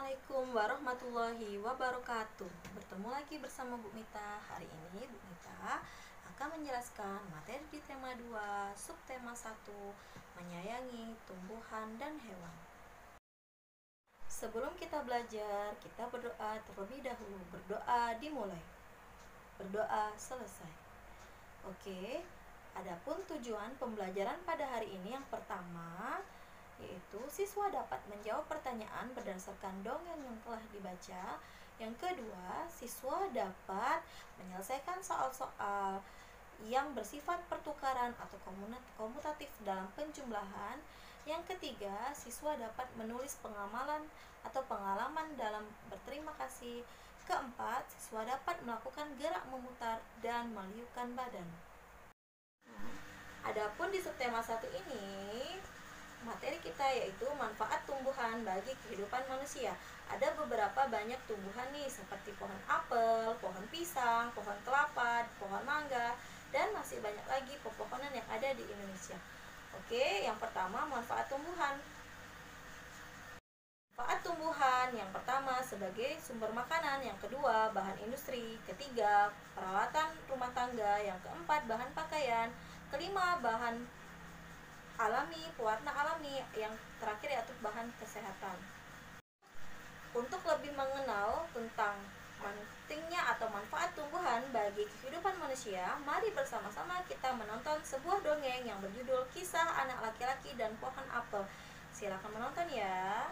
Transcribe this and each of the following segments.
Assalamualaikum warahmatullahi wabarakatuh. Bertemu lagi bersama Bu Mita. Hari ini Bu Mita akan menjelaskan materi di tema 2, subtema 1, menyayangi tumbuhan dan hewan. Sebelum kita belajar, kita berdoa terlebih dahulu. Berdoa dimulai, berdoa selesai. Oke, adapun tujuan pembelajaran pada hari ini yang pertama yaitu siswa dapat menjawab pertanyaan berdasarkan dongeng yang telah dibaca. Yang kedua, siswa dapat menyelesaikan soal-soal yang bersifat pertukaran atau komutatif dalam penjumlahan. Yang ketiga, siswa dapat menulis pengamalan atau pengalaman dalam berterima kasih. Keempat, siswa dapat melakukan gerak memutar dan meliupkan badan. Adapun di subtema 1 ini, materi kita yaitu manfaat tumbuhan bagi kehidupan manusia. Ada beberapa banyak tumbuhan nih, seperti pohon apel, pohon pisang, pohon kelapa, pohon mangga, dan masih banyak lagi pepohonan yang ada di Indonesia. Oke, yang pertama manfaat tumbuhan. Manfaat tumbuhan yang pertama sebagai sumber makanan, yang kedua bahan industri, ketiga peralatan rumah tangga, yang keempat bahan pakaian, kelima bahan alami, pewarna alami, yang terakhir yaitu bahan kesehatan. Untuk lebih mengenal tentang pentingnya atau manfaat tumbuhan bagi kehidupan manusia, mari bersama-sama kita menonton sebuah dongeng yang berjudul Kisah Anak Laki-laki dan Pohon Apel. Silakan menonton ya.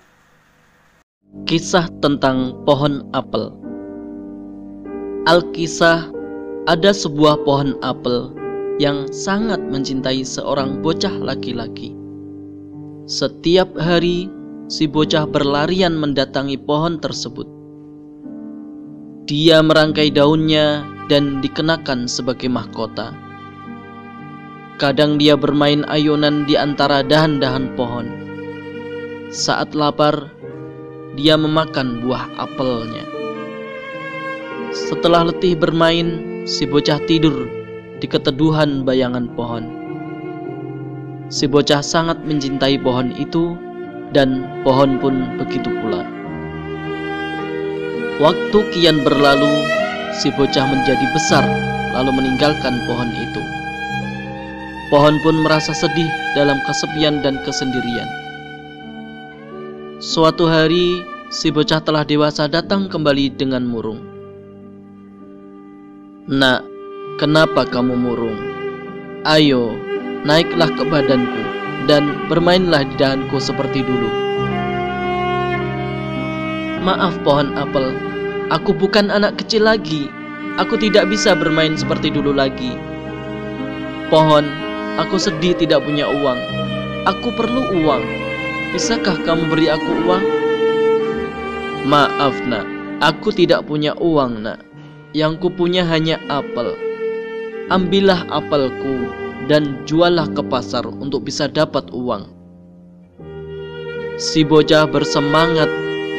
Kisah tentang pohon apel. Alkisah, ada sebuah pohon apel yang sangat mencintai seorang bocah laki-laki. Setiap hari, si bocah berlarian mendatangi pohon tersebut. Dia merangkai daunnya dan dikenakan sebagai mahkota. Kadang dia bermain ayunan di antara dahan-dahan pohon. Saat lapar, dia memakan buah apelnya. Setelah letih bermain, si bocah tidur di keteduhan bayangan pohon. Si bocah sangat mencintai pohon itu, dan pohon pun begitu pula. Waktu kian berlalu, si bocah menjadi besar lalu meninggalkan pohon itu. Pohon pun merasa sedih dalam kesepian dan kesendirian. Suatu hari, si bocah telah dewasa datang kembali dengan murung. "Nak, kenapa kamu murung? Ayo, naiklah ke badanku dan bermainlah di dahanku seperti dulu." "Maaf pohon apel, aku bukan anak kecil lagi. Aku tidak bisa bermain seperti dulu lagi." "Pohon, aku sedih tidak punya uang. Aku perlu uang. Bisakah kamu beri aku uang?" "Maaf nak, aku tidak punya uang nak. Yang kupunya hanya apel. Ambillah apelku dan juallah ke pasar untuk bisa dapat uang." Si bocah bersemangat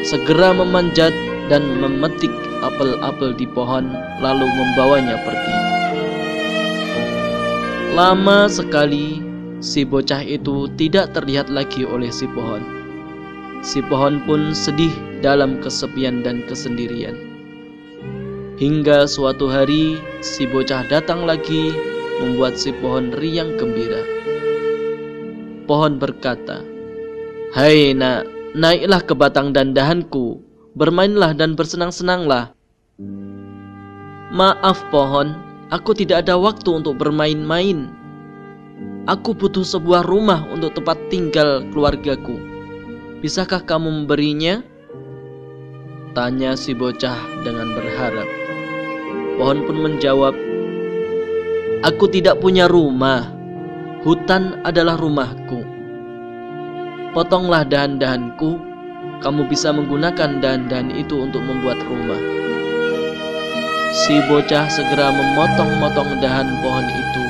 segera memanjat dan memetik apel-apel di pohon lalu membawanya pergi. Lama sekali si bocah itu tidak terlihat lagi oleh si pohon. Si pohon pun sedih dalam kesepian dan kesendirian. Hingga suatu hari si bocah datang lagi, membuat si pohon riang gembira. Pohon berkata, "Hai nak, naiklah ke batang dan dahanku, bermainlah dan bersenang-senanglah." "Maaf pohon, aku tidak ada waktu untuk bermain-main. Aku butuh sebuah rumah untuk tempat tinggal keluargaku. Bisakah kamu memberinya?" tanya si bocah dengan berharap. Pohon pun menjawab, "Aku tidak punya rumah. Hutan adalah rumahku. Potonglah dahan-dahanku. Kamu bisa menggunakan dahan-dahan itu untuk membuat rumah." Si bocah segera memotong-motong dahan pohon itu,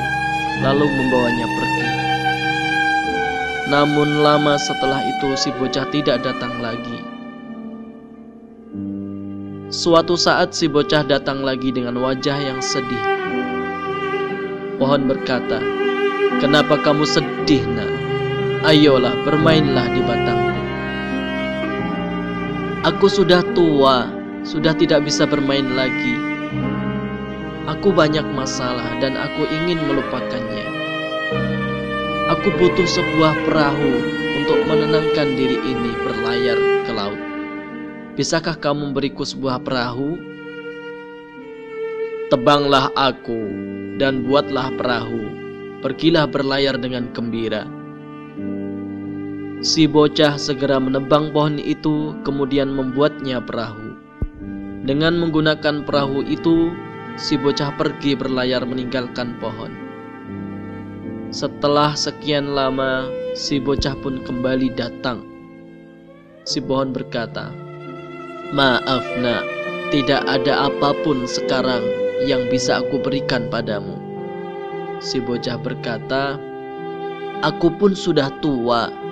lalu membawanya pergi. Namun lama setelah itu si bocah tidak datang lagi. Suatu saat si bocah datang lagi dengan wajah yang sedih. Pohon berkata, "Kenapa kamu sedih nak? Ayolah bermainlah di batangku." Aku sudah tua, sudah tidak bisa bermain lagi. Aku banyak masalah dan aku ingin melupakannya. Aku butuh sebuah perahu untuk menenangkan diri ini berlayar ke laut. Bisakah kamu memberiku sebuah perahu? Tebanglah aku dan buatlah perahu. Pergilah berlayar dengan gembira. Si bocah segera menebang pohon itu, kemudian membuatnya perahu. Dengan menggunakan perahu itu, si bocah pergi berlayar meninggalkan pohon. Setelah sekian lama, si bocah pun kembali datang. Si pohon berkata, "Maaf nak, tidak ada apapun sekarang yang bisa aku berikan padamu." Si bocah berkata, "Aku pun sudah tua.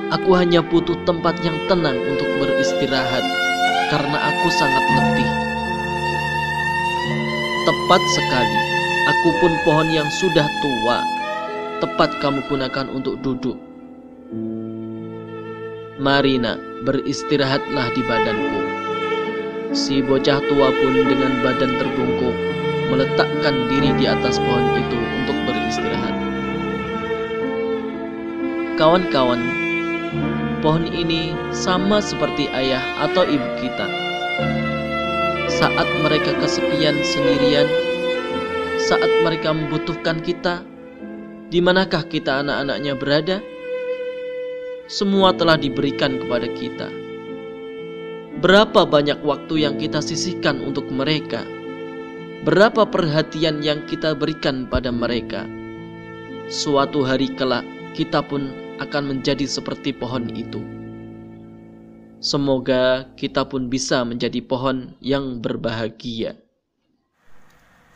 Aku hanya butuh tempat yang tenang untuk beristirahat karena aku sangat letih." Tepat sekali, aku pun pohon yang sudah tua. Tepat kamu gunakan untuk duduk. Mari nak, beristirahatlah di badanku. Si bocah tua pun dengan badan terbungkuk meletakkan diri di atas pohon itu untuk beristirahat. Kawan-kawan, pohon ini sama seperti ayah atau ibu kita. Saat mereka kesepian sendirian, saat mereka membutuhkan kita, di manakah kita anak-anaknya berada? Semua telah diberikan kepada kita. Berapa banyak waktu yang kita sisihkan untuk mereka? Berapa perhatian yang kita berikan pada mereka? Suatu hari kelak, kita pun akan menjadi seperti pohon itu. Semoga kita pun bisa menjadi pohon yang berbahagia.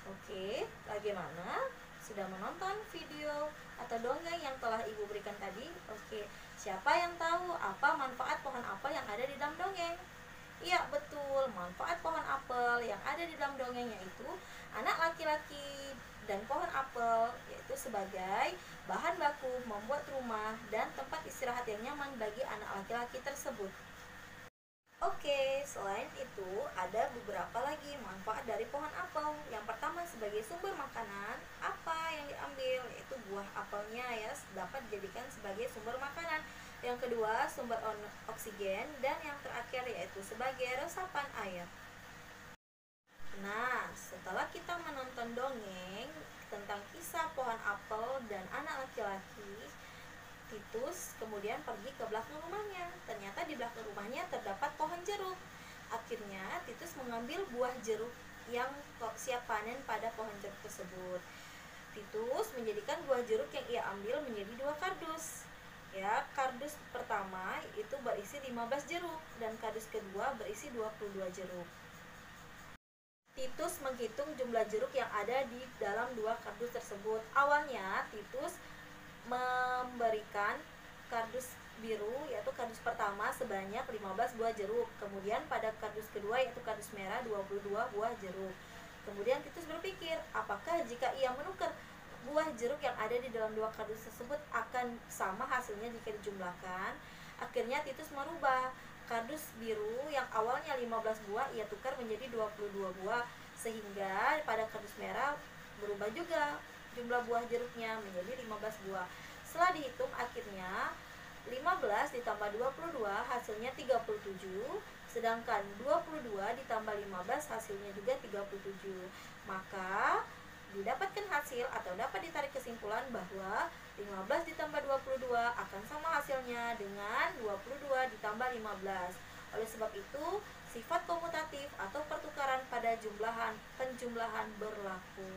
Oke, bagaimana? Sudah menonton video atau dongeng yang telah Ibu berikan tadi? Oke, siapa yang tahu apa manfaat pohon apel yang ada di dalam dongeng? Iya, betul. Manfaat pohon apel yang ada di dalam dongeng yaitu anak laki-laki dan pohon apel, yaitu sebagai bahan baku membuat rumah dan tempat istirahat yang nyaman bagi anak laki-laki tersebut. Oke, selain itu ada beberapa lagi manfaat dari pohon apel. Yang pertama, sebagai sumber makanan, apa yang diambil yaitu buah apelnya ya dapat dijadikan sebagai sumber makanan. Yang kedua, sumber oksigen, dan yang terakhir yaitu sebagai resapan air. Nah, setelah kita menonton dongeng tentang kisah pohon apel dan anak laki-laki, Titus kemudian pergi ke belakang rumahnya. Ternyata di belakang rumahnya terdapat pohon jeruk. Akhirnya Titus mengambil buah jeruk yang siap panen pada pohon jeruk tersebut. Titus menjadikan buah jeruk yang ia ambil menjadi 2 kardus. Ya, kardus pertama itu berisi 15 jeruk dan kardus kedua berisi 22 jeruk. Titus menghitung jumlah jeruk yang ada di dalam 2 kardus tersebut. Awalnya Titus memberikan kardus biru yaitu kardus pertama sebanyak 15 buah jeruk. Kemudian pada kardus kedua yaitu kardus merah 22 buah jeruk. Kemudian Titus berpikir, apakah jika ia menukar buah jeruk yang ada di dalam 2 kardus tersebut akan sama hasilnya jika dijumlahkan? Akhirnya Titus merubah kardus biru yang awalnya 15 buah ia tukar menjadi 22 buah, sehingga pada kardus merah berubah juga jumlah buah jeruknya menjadi 15 buah. Setelah dihitung akhirnya 15 ditambah 22 hasilnya 37, sedangkan 22 ditambah 15 hasilnya juga 37. Maka didapatkan hasil atau dapat ditarik kesimpulan bahwa 15 ditambah 22 akan sama hasilnya dengan 22 ditambah 15. Oleh sebab itu, sifat komutatif atau pertukaran pada penjumlahan berlaku.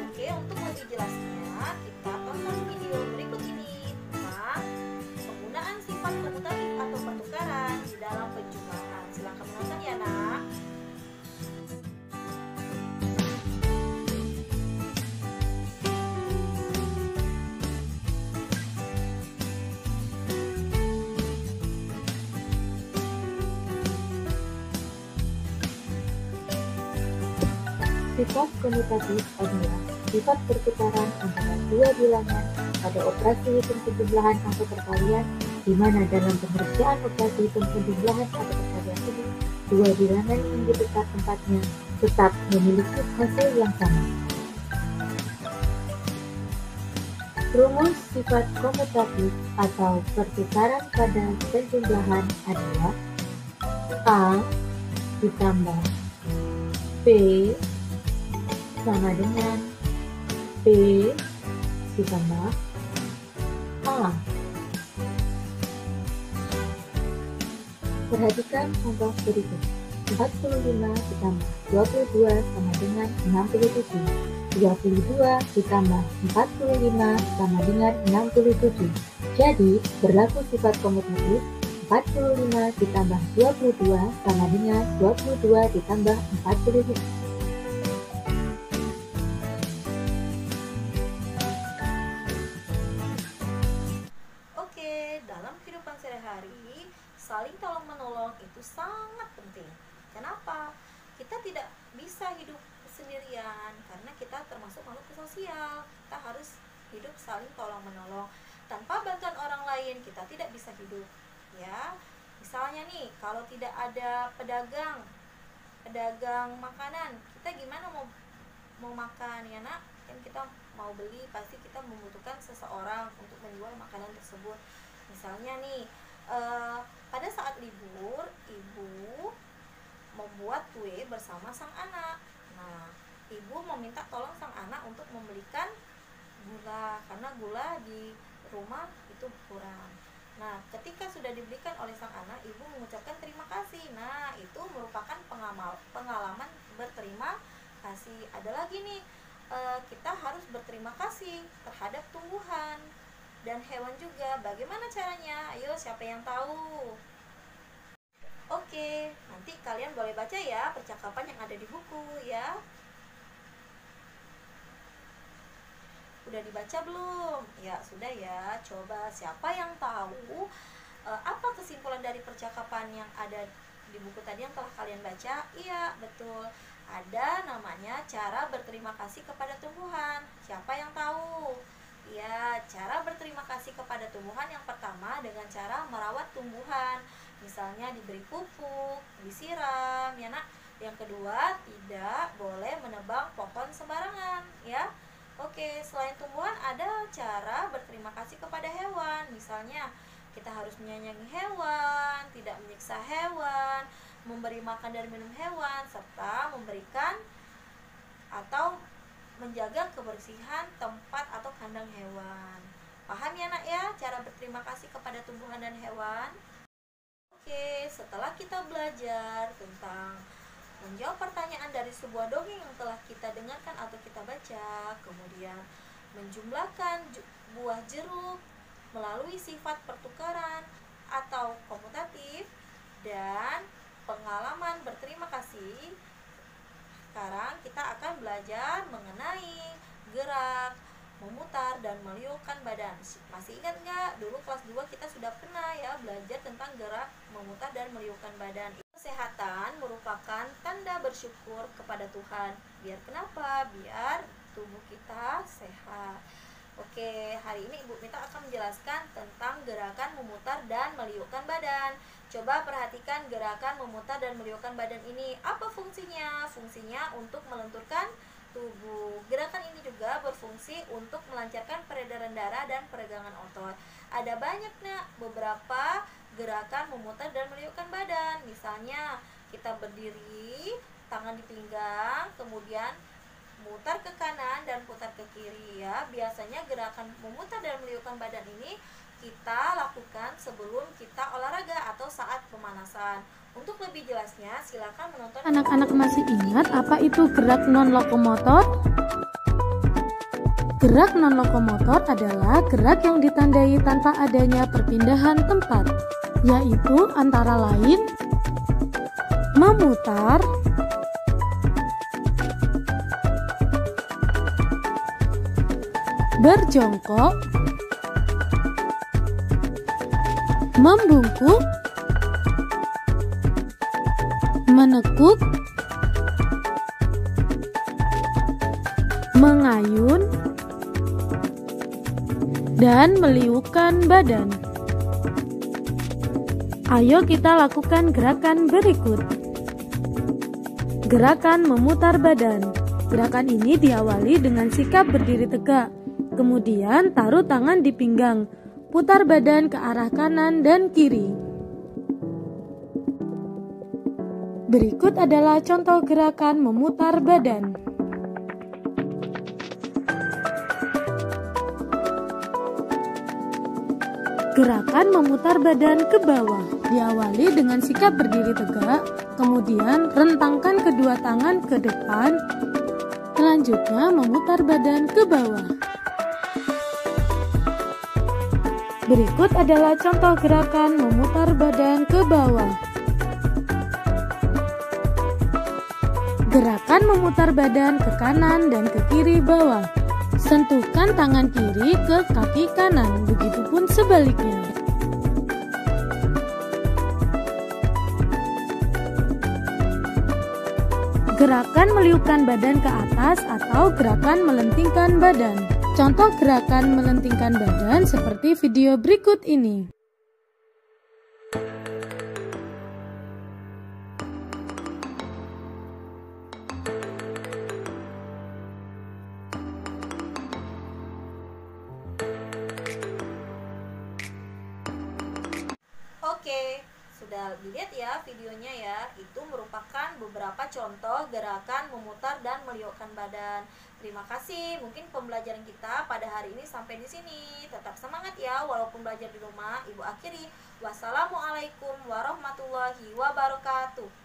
Oke, untuk lebih jelasnya kita tonton video berikut ini tentang penggunaan sifat komutatif atau pertukaran di dalam penjumlahan. Silakan menonton ya, Nak. Sifat komutatif adalah sifat pertukaran antara 2 bilangan pada operasi hitung penjumlahan atau perkalian di mana dalam pengerjaan operasi penjumlahan atau pencarian ini, dua bilangan yang di dekat tempatnya tetap memiliki hasil yang sama. Rumus sifat komutatif atau pertukaran pada penjumlahan adalah A ditambah B sama dengan B ditambah A. Perhatikan contoh berikut. 45 ditambah 22 sama dengan 67. 22 ditambah 45 sama dengan 67. Jadi, berlaku sifat komutatif 45 ditambah 22 sama dengan 22 ditambah 45. Oke, dalam kehidupan sehari-hari, saling tolong-menolong itu sangat penting. Kenapa? Kita tidak bisa hidup sendirian karena kita termasuk makhluk sosial. Kita harus hidup saling tolong-menolong. Tanpa bantuan orang lain, kita tidak bisa hidup. Ya, misalnya nih, kalau tidak ada pedagang makanan, kita gimana mau makan ya nak? Kan kita mau beli, pasti kita membutuhkan seseorang untuk menjual makanan tersebut. Misalnya nih, pada saat libur, ibu membuat kue bersama sang anak. Nah, ibu meminta tolong sang anak untuk membelikan gula, karena gula di rumah itu kurang. Nah, ketika sudah dibelikan oleh sang anak, ibu mengucapkan terima kasih. Nah, itu merupakan pengalaman berterima kasih. Ada lagi nih, kita harus berterima kasih terhadap tumbuhan dan hewan juga. Bagaimana caranya? Ayo, siapa yang tahu? Oke, nanti kalian boleh baca ya percakapan yang ada di buku ya. Udah dibaca belum? Ya, sudah ya. Coba siapa yang tahu apa kesimpulan dari percakapan yang ada di buku tadi yang telah kalian baca? Iya, betul. Ada namanya cara berterima kasih kepada tumbuhan. Siapa yang tahu? Ya, cara berterima kasih kepada tumbuhan yang pertama dengan cara merawat tumbuhan. Misalnya diberi pupuk, disiram, ya nak. Yang kedua, tidak boleh menebang pohon sembarangan, ya. Oke, selain tumbuhan ada cara berterima kasih kepada hewan. Misalnya, kita harus menyayangi hewan, tidak menyiksa hewan, memberi makan dan minum hewan, serta memberikan atau menjaga kebersihan tempat atau kandang hewan. Paham ya nak ya, cara berterima kasih kepada tumbuhan dan hewan? Oke, setelah kita belajar tentang menjawab pertanyaan dari sebuah dongeng yang telah kita dengarkan atau kita baca, kemudian menjumlahkan buah jeruk melalui sifat pertukaran atau komutatif, dan pengalaman berterima kasih, sekarang kita akan belajar mengenai gerak, memutar, dan meliukkan badan. Masih ingat nggak? Dulu kelas 2 kita sudah pernah ya belajar tentang gerak, memutar, dan meliukkan badan. Kesehatan merupakan tanda bersyukur kepada Tuhan. Biar kenapa? Biar tubuh kita sehat. Oke, hari ini Ibu Mita akan menjelaskan tentang gerakan memutar dan meliukkan badan. Coba perhatikan gerakan memutar dan meliukkan badan ini. Apa fungsinya? Fungsinya untuk melenturkan tubuh. Gerakan ini juga berfungsi untuk melancarkan peredaran darah dan peregangan otot. Ada banyak beberapa gerakan memutar dan meliukkan badan. Misalnya kita berdiri, tangan di pinggang, kemudian mutar ke kanan dan putar ke kiri ya. Biasanya gerakan memutar dan meliukkan badan ini kita lakukan sebelum kita olahraga atau saat pemanasan. Untuk lebih jelasnya, silakan menonton. Anak-anak masih ingat apa itu gerak non-lokomotor? Gerak non-lokomotor adalah gerak yang ditandai tanpa adanya perpindahan tempat, yaitu antara lain memutar, berjongkok, membungkuk, menekuk, mengayun, dan meliukkan badan. Ayo kita lakukan gerakan berikut. Gerakan memutar badan. Gerakan ini diawali dengan sikap berdiri tegak. Kemudian taruh tangan di pinggang. Putar badan ke arah kanan dan kiri. Berikut adalah contoh gerakan memutar badan. Gerakan memutar badan ke bawah diawali dengan sikap berdiri tegak, kemudian rentangkan kedua tangan ke depan, selanjutnya memutar badan ke bawah. Berikut adalah contoh gerakan memutar badan ke bawah. Gerakan memutar badan ke kanan dan ke kiri bawah. Sentuhkan tangan kiri ke kaki kanan, begitupun sebaliknya. Gerakan meliupkan badan ke atas atau gerakan melentingkan badan. Contoh gerakan melentingkan badan seperti video berikut ini. Oke, sudah dilihat ya videonya ya. Itu merupakan beberapa contoh gerakan memutar dan meliukkan badan. Terima kasih. Mungkin pembelajaran kita pada hari ini sampai di sini. Tetap semangat ya walaupun belajar di rumah. Ibu akhiri. Wassalamualaikum warahmatullahi wabarakatuh.